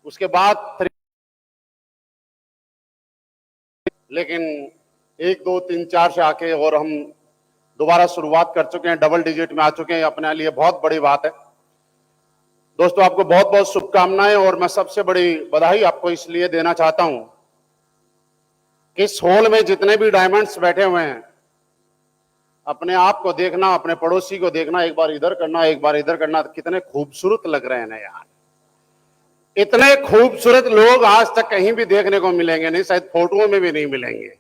उसके बाद लेकिन 1 2 3 4 से आके और हम दोबारा शुरुआत कर चुके हैं, डबल डिजिट में आ चुके हैं, अपने लिए बहुत बड़ी बात है। दोस्तों आपको बहुत बहुत शुभकामनाएं और मैं सबसे बड़ी बधाई आपको इसलिए देना चाहता हूं कि इस हॉल में जितने भी डायमंड्स बैठे हुए हैं, अपने आप को देखना, अपने पड़ोसी को देखना, एक बार इधर करना, एक बार इधर करना, कितने खूबसूरत लग रहे हैं ना यार। इतने खूबसूरत लोग आज तक कहीं भी देखने को मिलेंगे नहीं, शायद फोटोओं में भी नहीं मिलेंगे।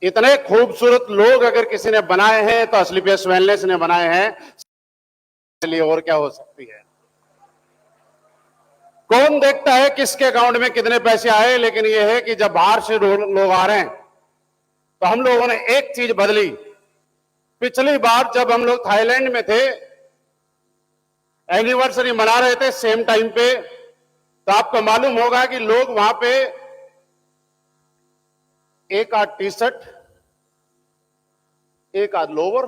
इतने खूबसूरत लोग अगर किसी ने बनाए हैं तो एसलीपीएस वेलनेस ने बनाए हैं, इसलिए और क्या हो सकती है। कौन देखता है किसके अकाउंट में कितने पैसे आए, लेकिन यह है कि जब बाहर से लोग आ रहे हैं तो हम लोगों ने एक चीज बदली। पिछली बार जब हम लोग थाईलैंड में थे, एनिवर्सरी मना रहे थे सेम टाइम पे, तो आपको मालूम होगा कि लोग वहां पे एक आध टी शर्ट, एक आध लोवर,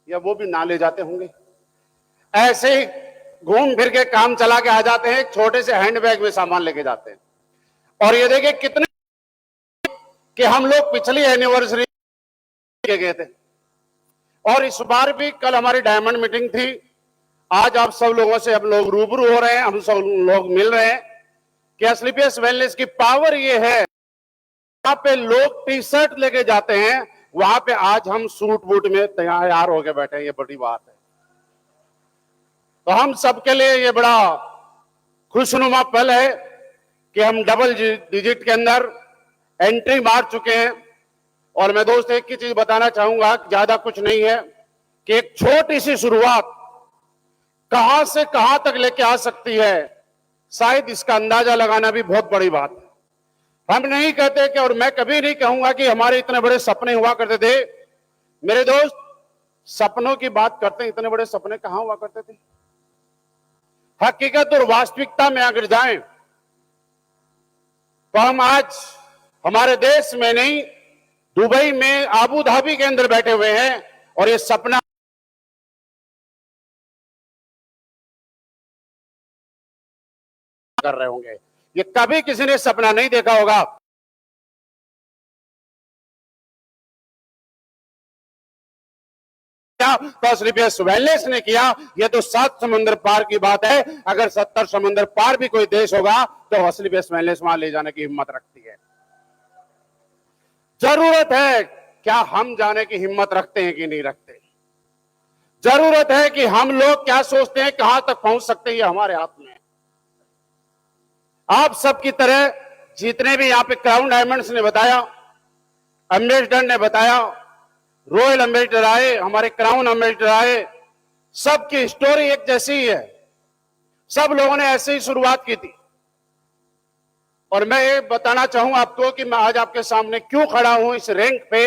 या वो भी ना ले जाते होंगे, ऐसे ही घूम फिर के काम चला के आ जाते हैं, छोटे से हैंडबैग में सामान लेके जाते हैं। और ये देखिए कितने कि हम लोग पिछली एनिवर्सरी गए थे और इस बार भी कल हमारी डायमंड मीटिंग थी। आज आप सब लोगों से हम लोग रूबरू हो रहे हैं, हम सब लोग मिल रहे हैं कि एसलीपीएस वेलनेस की पावर ये है, वहां पे लोग टी शर्ट लेके जाते हैं, वहां पे आज हम सूट बूट में तैयार होके बैठे हैं। ये बड़ी बात है। तो हम सबके लिए ये बड़ा खुशनुमा पल है कि हम डबल डिजिट के अंदर एंट्री मार चुके हैं। और मैं दोस्त एक ही चीज बताना चाहूंगा, ज्यादा कुछ नहीं है, कि एक छोटी सी शुरुआत कहां से कहां तक लेके आ सकती है, शायद इसका अंदाजा लगाना भी बहुत बड़ी बात है। हम नहीं कहते कि, और मैं कभी नहीं कहूंगा कि हमारे इतने बड़े सपने हुआ करते थे। मेरे दोस्त सपनों की बात करते हैं, इतने बड़े सपने कहां हुआ करते थे। हकीकत और वास्तविकता में अगर जाएं तो हम आज हमारे देश में नहीं, दुबई में, आबू धाबी के अंदर बैठे हुए हैं और ये सपना कर रहे होंगे। ये कभी किसी ने सपना नहीं देखा होगा। तो एसलीपीएस वेलनेस ने किया। ये तो 7 समुद्र पार की बात है। अगर 70 समुद्र पार भी कोई देश होगा तो एसलीपीएस वेलनेस वहां ले जाने की हिम्मत रखती है। जरूरत है क्या हम जाने की हिम्मत रखते हैं कि नहीं रखते। जरूरत है कि हम लोग क्या सोचते हैं, कहां तक पहुंच सकते हैं, ये हमारे हाथ में है। आप सबकी तरह जितने भी यहां पे क्राउन डायमंड्स ने बताया, एम्बेसडर ने बताया, रॉयल एम्बेसडर आए, हमारे क्राउन एम्बेसडर आए, सबकी स्टोरी एक जैसी ही है। सब लोगों ने ऐसे ही शुरुआत की थी। और मैं ये बताना चाहूं आपको कि मैं आज आपके सामने क्यों खड़ा हूं इस रैंक पे।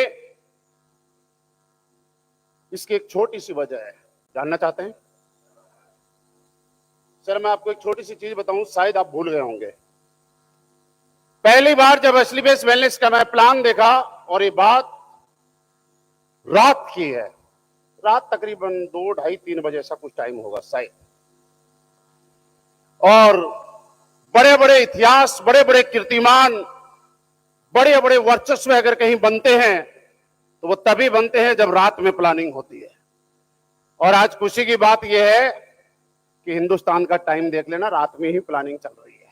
इसकी एक छोटी सी वजह है, जानना चाहते हैं? सर मैं आपको एक छोटी सी चीज बताऊं, शायद आप भूल गए होंगे। पहली बार जब एसलीपीएस वेलनेस का मैं प्लान देखा, और ये बात रात की है, रात तकरीबन 2 ढाई 3 बजे ऐसा कुछ टाइम होगा शायद। और बड़े बड़े इतिहास, बड़े बड़े कीर्तिमान, बड़े बड़े वर्चस्व अगर कहीं बनते हैं तो वो तभी बनते हैं जब रात में प्लानिंग होती है। और आज खुशी की बात यह है कि हिंदुस्तान का टाइम देख लेना, रात में ही प्लानिंग चल रही है।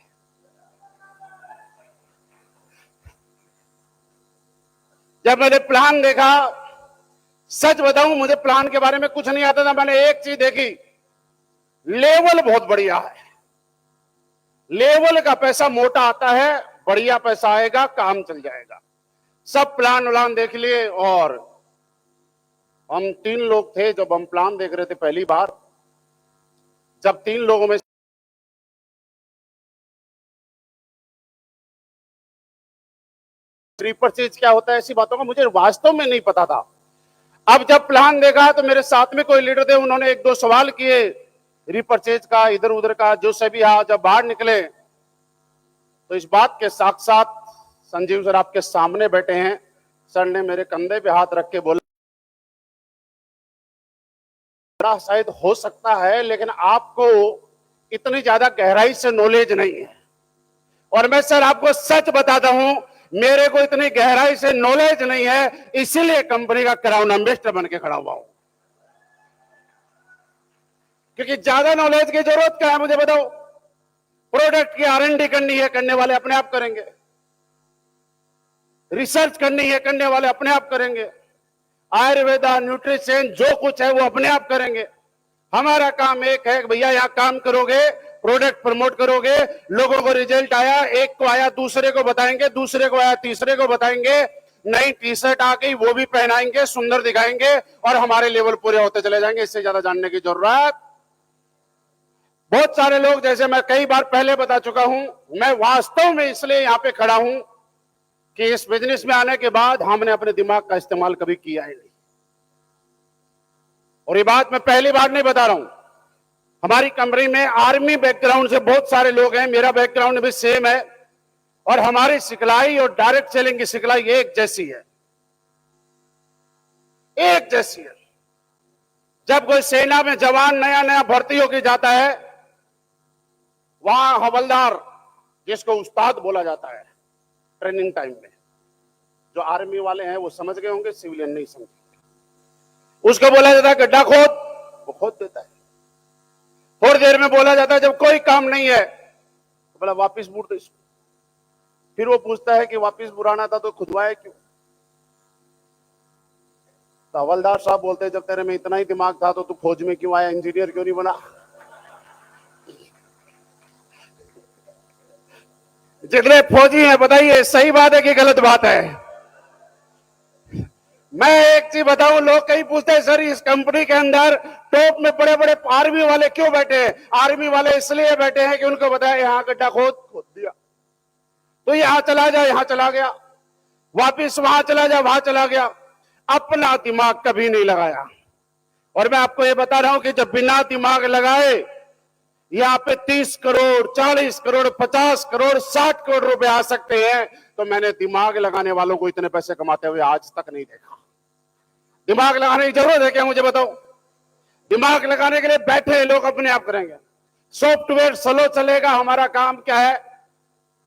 जब मैंने प्लान देखा, सच बताऊं मुझे प्लान के बारे में कुछ नहीं आता था। मैंने एक चीज देखी, लेवल बहुत बढ़िया है। लेवल का पैसा मोटा आता है, बढ़िया पैसा आएगा, काम चल जाएगा। सब प्लान व्लान देख लिए। और हम 3 लोग थे जब हम प्लान देख रहे थे पहली बार। जब 3 लोगों में रिपर्चेज क्या होता है, ऐसी बातों का मुझे वास्तव में नहीं पता था। अब जब प्लान देखा तो मेरे साथ में कोई लीडर थे, उन्होंने 1 2 सवाल किए रिपर्चेज का, इधर उधर का, जो सभी जब बाहर निकले तो इस बात के साथ साथ संजीव सर आपके सामने बैठे हैं। सर ने मेरे कंधे पे हाथ रख के बोला, शायद हो सकता है, लेकिन आपको इतनी ज्यादा गहराई से नॉलेज नहीं है। और मैं सर आपको सच बताता हूं, मेरे को इतनी गहराई से नॉलेज नहीं है, इसीलिए कंपनी का क्राउन एम्बेसडर बन के खड़ा हुआ हूं। क्योंकि ज्यादा नॉलेज की जरूरत क्या है मुझे बताओ। प्रोडक्ट की R&D करनी है, करने वाले अपने आप करेंगे। रिसर्च करनी है, करने वाले अपने आप करेंगे। आयुर्वेदा, न्यूट्रिशन, जो कुछ है वो अपने आप करेंगे। हमारा काम एक है, भैया यहां काम करोगे, प्रोडक्ट प्रमोट करोगे, लोगों को रिजल्ट आया, एक को आया दूसरे को बताएंगे, दूसरे को आया तीसरे को बताएंगे, नई टी शर्ट आ गई वो भी पहनाएंगे, सुंदर दिखाएंगे और हमारे लेवल पूरे होते चले जाएंगे। इससे ज्यादा जानने की जरूरत। बहुत सारे लोग, जैसे मैं कई बार पहले बता चुका हूं, मैं वास्तव में इसलिए यहां पे खड़ा हूं कि इस बिजनेस में आने के बाद हमने अपने दिमाग का इस्तेमाल कभी किया ही नहीं। और ये बात मैं पहली बार नहीं बता रहा हूं। हमारी कंपनी में आर्मी बैकग्राउंड से बहुत सारे लोग हैं, मेरा बैकग्राउंड भी सेम है, और हमारी सिखलाई और डायरेक्ट सेलिंग की सिखलाई एक जैसी है, एक जैसी है। जब कोई सेना में जवान नया नया भर्ती होकर जाता है, वहां हवलदार, जिसको उस्ताद बोला जाता है ट्रेनिंग टाइम में, जो आर्मी वाले हैं वो समझ गए होंगे, सिविलियन नहीं समझे, उसको बोला जाता है गड्ढा खोद, वो खोद देता है। थोड़ी देर में बोला जाता है जब कोई काम नहीं है तो बोला वापिस बूट दो इसको। फिर वो पूछता है कि वापिस बुराना था तो खुदवाया क्यों? तो हवलदार साहब बोलते हैं जब तेरे में इतना ही दिमाग था तो तू फौज में क्यों आया, इंजीनियर क्यों नहीं बना? जितने फौजी हैं बताइए सही बात है कि गलत बात है? मैं एक चीज बताऊं, लोग कहीं पूछते हैं सर इस कंपनी के अंदर टॉप में बड़े बड़े आर्मी वाले क्यों बैठे हैं? आर्मी वाले इसलिए बैठे हैं कि उनको बताया यहां गड्ढा खोद दिया तो यहां चला जा, यहां चला गया, वापिस वहां चला जा, वहां चला गया, अपना दिमाग कभी नहीं लगाया। और मैं आपको ये बता रहा हूं कि जब बिना दिमाग लगाए यहां पे 30 करोड़, 40 करोड़, 50 करोड़, 60 करोड़ रुपए आ सकते हैं, तो मैंने दिमाग लगाने वालों को इतने पैसे कमाते हुए आज तक नहीं देखा। दिमाग लगाने की जरूरत है क्या मुझे बताओ? दिमाग लगाने के लिए बैठे लोग अपने आप करेंगे। सॉफ्टवेयर स्लो चलेगा, हमारा काम क्या है?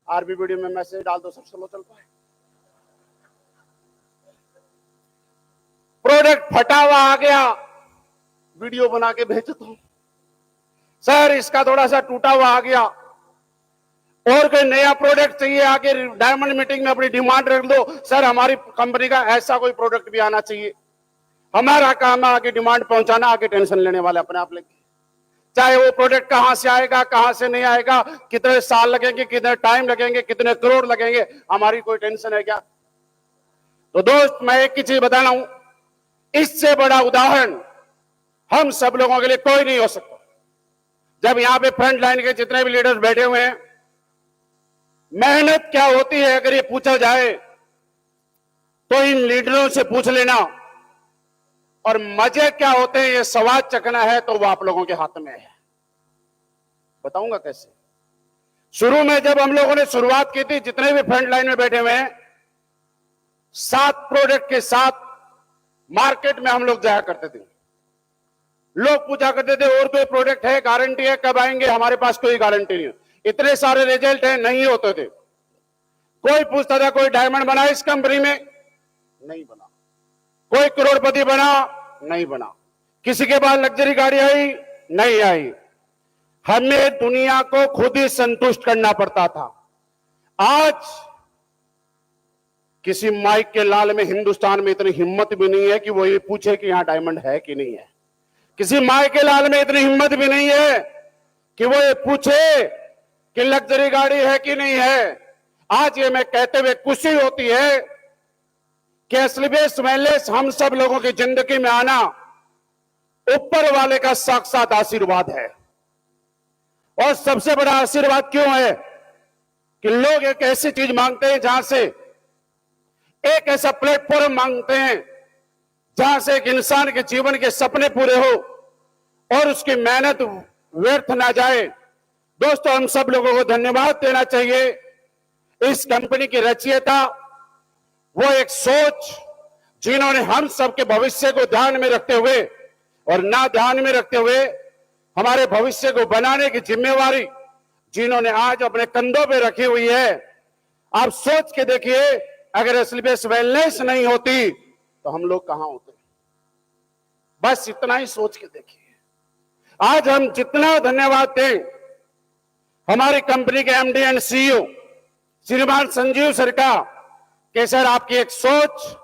आरबी वीडियो में मैसेज डाल दो, सब स्लो चल पाए। प्रोडक्ट फटा हुआ आ गया, वीडियो बना के भेजता हूं, सर इसका थोड़ा सा टूटा हुआ आ गया, और कोई नया प्रोडक्ट चाहिए, आके डायमंड मीटिंग में अपनी डिमांड रख दो, सर हमारी कंपनी का ऐसा कोई प्रोडक्ट भी आना चाहिए। हमारा काम है आगे डिमांड पहुंचाना, आगे टेंशन लेने वाले अपने आप लेंगे। चाहे वो प्रोडक्ट कहां से आएगा, कहां से नहीं आएगा, कितने साल लगेंगे, कितने टाइम लगेंगे, कितने करोड़ लगेंगे, हमारी कोई टेंशन है क्या? तो दोस्त मैं एक ही चीज बता रहा हूं, इससे बड़ा उदाहरण हम सब लोगों के लिए कोई नहीं हो सकता। जब यहां पे फ्रंट लाइन के जितने भी लीडर्स बैठे हुए हैं, मेहनत क्या होती है अगर ये पूछा जाए तो इन लीडरों से पूछ लेना, और मजे क्या होते हैं ये स्वाद चखना है तो वो आप लोगों के हाथ में है। बताऊंगा कैसे। शुरू में जब हम लोगों ने शुरुआत की थी, जितने भी फ्रंट लाइन में बैठे हुए हैं, 7 प्रोडक्ट के साथ मार्केट में हम लोग जाया करते थे। लोग पूछा करते थे और कोई प्रोडक्ट है, गारंटी है, कब आएंगे? हमारे पास कोई गारंटी नहीं है। इतने सारे रिजल्ट हैं, नहीं होते थे। कोई पूछता था कोई डायमंड बना इस कंपनी में? नहीं बना। कोई करोड़पति बना? नहीं बना। किसी के पास लग्जरी गाड़ी आई? नहीं आई। हमें दुनिया को खुद ही संतुष्ट करना पड़ता था। आज किसी माइक के लाल में हिंदुस्तान में इतनी हिम्मत भी नहीं है कि वो ये पूछे कि यहां डायमंड है कि नहीं है। किसी माइक के लाल में इतनी हिम्मत भी नहीं है कि वो ये पूछे कि लग्जरी गाड़ी है कि नहीं है। आज ये मैं कहते हुए खुशी होती है कि एसलीबेस वेलनेस हम सब लोगों की जिंदगी में आना ऊपर वाले का साक्षात आशीर्वाद है। और सबसे बड़ा आशीर्वाद क्यों है कि लोग एक ऐसी चीज मांगते हैं, जहां से एक ऐसा प्लेटफॉर्म मांगते हैं जहां से एक इंसान के जीवन के सपने पूरे हो और उसकी मेहनत व्यर्थ ना जाए। दोस्तों हम सब लोगों को धन्यवाद देना चाहिए। इस कंपनी की रचयिता वो एक सोच जिन्होंने हम सबके भविष्य को ध्यान में रखते हुए और ना ध्यान में रखते हुए हमारे भविष्य को बनाने की जिम्मेवारी जिन्होंने आज अपने कंधों पे रखी हुई है। आप सोच के देखिए, अगर एसलीपीएस वेलनेस नहीं होती तो हम लोग कहां होते। बस इतना ही सोच के देखिए। आज हम जितना धन्यवाद दें हमारी कंपनी के एमडी एंड सीईओ श्रीमान संजीव सर का, कि सर आपकी एक सोच,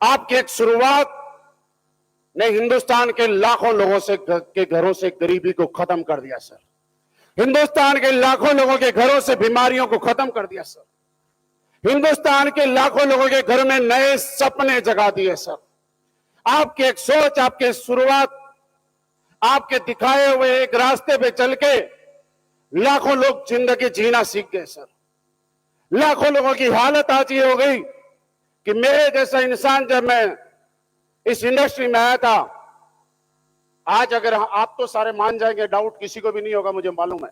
आपकी एक शुरुआत ने हिंदुस्तान के लाखों लोगों से के घरों से गरीबी को खत्म कर दिया सर। हिंदुस्तान के लाखों लोगों के घरों से बीमारियों को खत्म कर दिया सर। हिंदुस्तान के लाखों लोगों के घर में नए सपने जगा दिए सर। आपकी एक सोच, आपकी शुरुआत, आपके दिखाए हुए एक रास्ते पे चल के लाखों लोग जिंदगी जीना सीख गए सर। लाखों लोगों की हालत आज ये हो गई कि मेरे जैसा इंसान जब मैं इस इंडस्ट्री में आया था, आज अगर आप तो सारे मान जाएंगे, डाउट किसी को भी नहीं होगा, मुझे मालूम है,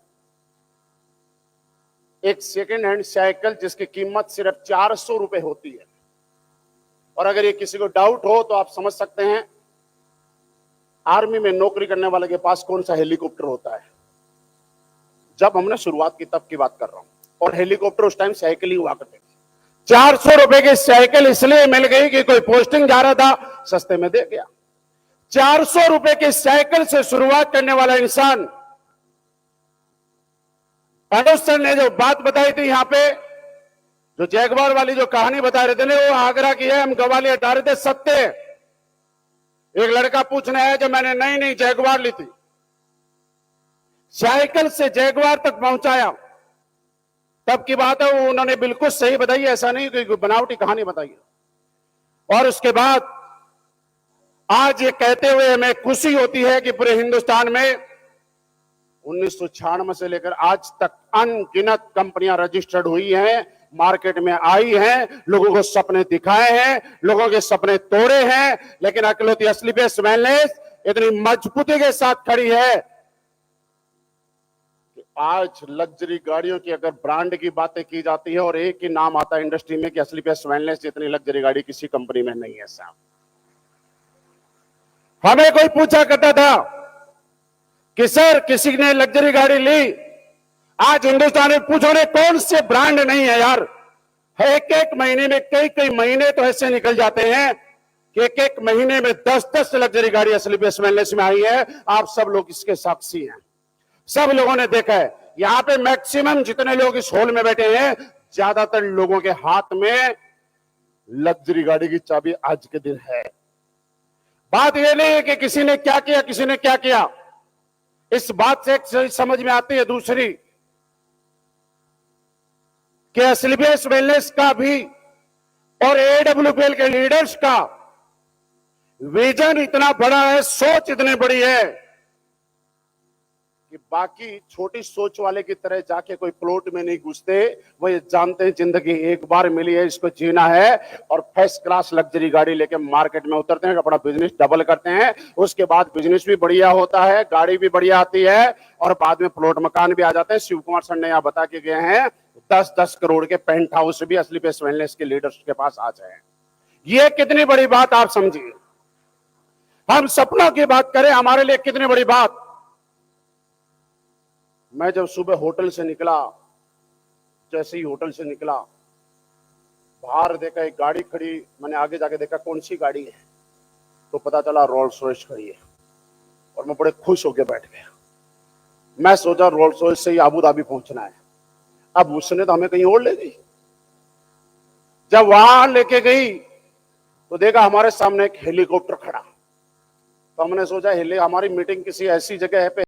एक सेकेंड हैंड साइकिल जिसकी कीमत सिर्फ 400 रुपए होती है। और अगर ये किसी को डाउट हो तो आप समझ सकते हैं आर्मी में नौकरी करने वाले के पास कौन सा हेलीकॉप्टर होता है। जब हमने शुरुआत की तब की बात कर रहा हूं, और हेलीकॉप्टर उस टाइम साइकिल ही हुआ करते थे। 400 रुपए की साइकिल इसलिए मिल गई कि कोई पोस्टिंग जा रहा था, सस्ते में दे गया। 400 रुपए की साइकिल से शुरुआत करने वाला इंसान, अनुज सर ने जो बात बताई थी यहां पे, जो जैगवार वाली जो कहानी बता रहे थे ना, वो आगरा की है, हम ग्वालियर हटा रहे थे, सत्य। एक लड़का पूछने आया जब मैंने नई नई जैगवार ली थी, साइकिल से जैगवार तक पहुंचाया, तब की बात है, वो उन्होंने बिल्कुल सही बताई, ऐसा नहीं कि बनावटी कहानी बताई। और उसके बाद आज ये कहते हुए हमें खुशी होती है कि पूरे हिंदुस्तान में 1996 से लेकर आज तक अनगिनत कंपनियां रजिस्टर्ड हुई हैं, मार्केट में आई हैं, लोगों को सपने दिखाए हैं, लोगों के सपने तोड़े हैं, लेकिन अकेलौती एसलीपीएस वेलनेस इतनी मजबूती के साथ खड़ी है कि आज लग्जरी गाड़ियों की अगर ब्रांड की बातें की जाती है और एक ही नाम आता है इंडस्ट्री में कि एसलीपीएस वेलनेस जितनी लग्जरी गाड़ी किसी कंपनी में नहीं है साहब। हमें कोई पूछा करता था कि सर किसी ने लग्जरी गाड़ी ली, आज हिंदुस्तान में पूछो ने कौन से ब्रांड नहीं है यार। एक एक महीने में कई कई महीने तो ऐसे निकल जाते हैं कि एक एक महीने में 10-10 लग्जरी गाड़ी एसलीपीएस वेलनेस में आई है। आप सब लोग इसके साक्षी हैं, सब लोगों ने देखा है। यहां पे मैक्सिमम जितने लोग इस हॉल में बैठे हैं, ज्यादातर लोगों के हाथ में लग्जरी गाड़ी की चाबी आज के दिन है। बात यह नहीं है कि किसी ने क्या किया, किसी ने क्या किया, इस बात से एक समझ में आती है दूसरी कि एसलीपीएस वेलनेस का भी और एडब्ल्यूपीएल के लीडर्स का विजन इतना बड़ा है, सोच इतनी बड़ी है कि बाकी छोटी सोच वाले की तरह जाके कोई प्लॉट में नहीं घुसते। वो ये जानते हैं जिंदगी एक बार मिली है, इसको जीना है, और फर्स्ट क्लास लग्जरी गाड़ी लेके मार्केट में उतरते हैं, अपना बिजनेस डबल करते हैं। उसके बाद बिजनेस भी बढ़िया होता है, गाड़ी भी बढ़िया आती है, और बाद में प्लॉट मकान भी आ जाते हैं। शिव कुमार सर ने यहाँ बता के गए हैं 10-10 करोड़ के पेंट हाउस भी एसलीपीएस वेलनेस के लीडर्स के पास आ जाए। ये कितनी बड़ी बात आप समझिए। हम सपनों की बात करें, हमारे लिए कितनी बड़ी बात। मैं जब सुबह होटल से निकला, जैसे ही होटल से निकला, बाहर देखा एक गाड़ी खड़ी, मैंने आगे जाके देखा कौन सी गाड़ी है, तो पता चला रोल्स रॉयस खड़ी है, और मैं बड़े खुश होकर बैठ गया। मैं सोचा रोल्स रॉयस से ही अबू धाबी पहुंचना है। अब उसने तो हमें कहीं और ले गई। जब वहां लेके गई तो देखा हमारे सामने एक हेलीकॉप्टर खड़ा, तो हमने सोचा हमारी मीटिंग किसी ऐसी जगह है पे